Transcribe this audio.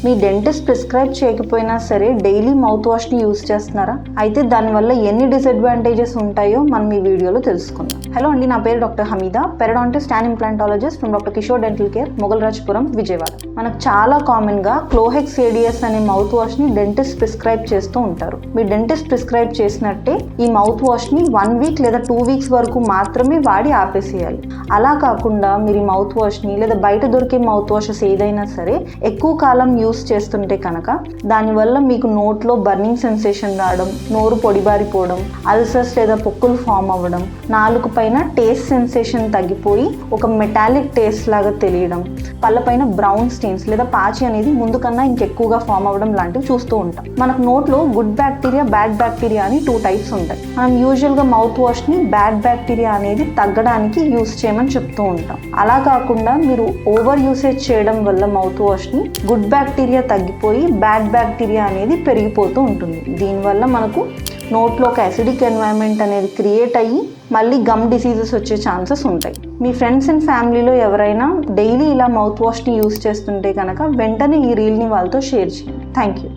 మీ dentist prescribe చేయకపోయినా సరే daily mouth వాష్ని use చేస్తున్నారా? అయితే దానివల్ల ఎన్ని డిసడ్వాంటేజెస్ ఉంటాయో మనం ఈ వీడియోలో తెలుసుకుందాం. హలో అండి, నా పేరు doctor Hamida, పెరడాంటిస్ట్ and implantologist from doctor Kishore dental care, Moghalrajpuram, Vijayawada. మనకు చాలా కామన్గా క్లోహెక్స్ ఏడిఎస్ అనే మౌత్ వాష్ని డెంటిస్ట్ ప్రిస్క్రైబ్ చేస్తూ ఉంటారు. మీ డెంటిస్ట్ ప్రిస్క్రైబ్ చేసినట్టే ఈ మౌత్ వాష్ని 1 వీక్ లేదా 2 వీక్స్ వరకు మాత్రమే వాడి ఆపేసేయాలి. అలా కాకుండా మీరు ఈ మౌత్ వాష్ని లేదా బయట దొరికే మౌత్ వాషెస్ ఏదైనా సరే ఎక్కువ కాలం యూస్ చేస్తుంటే కనుక దానివల్ల మీకు నోట్లో బర్నింగ్ సెన్సేషన్ రావడం, నోరు పొడిబారిపోవడం, అల్సర్స్ లేదా పొక్కులు ఫామ్ అవ్వడం, నాలుగు పైన టేస్ట్ సెన్సేషన్ తగ్గిపోయి ఒక మెటాలిక్ టేస్ట్ లాగా తెలియడం, పళ్ళపైన బ్రౌన్ స్టెయిన్స్ లేదా పాచి అనేది ముందు కన్నా ఇంకెక్కువగా ఫామ్ అవ్వడం లాంటివి చూస్తూ ఉంటాం. మనకు నోట్లో గుడ్ బ్యాక్టీరియా, బ్యాడ్ బ్యాక్టీరియా అని 2 టైప్స్ ఉంటాయి. మనం యూజువల్గా మౌత్ వాష్ని బ్యాడ్ బ్యాక్టీరియా అనేది తగ్గడానికి యూస్ చేయమని చెప్తూ ఉంటాం. అలా కాకుండా మీరు ఓవర్ యూసేజ్ చేయడం వల్ల మౌత్ వాష్ని గుడ్ బ్యాక్టీరియా తగ్గిపోయి బ్యాడ్ బ్యాక్టీరియా అనేది పెరిగిపోతూ ఉంటుంది. దీనివల్ల మనకు నోట్లో ఒక అసిడిక్ ఎన్వైరన్మెంట్ అనేది క్రియేట్ అయ్యి మళ్ళీ గమ్ డిసీజెస్ వచ్చే ఛాన్సెస్ ఉంటాయి. మీ ఫ్రెండ్స్ అండ్ ఫ్యామిలీలో ఎవరైనా డైలీ ఇలా మౌత్ వాష్ని యూస్ చేస్తుంటే కనుక వెంటనే ఈ రీల్ని వాళ్ళతో షేర్ చేయండి. Thank you.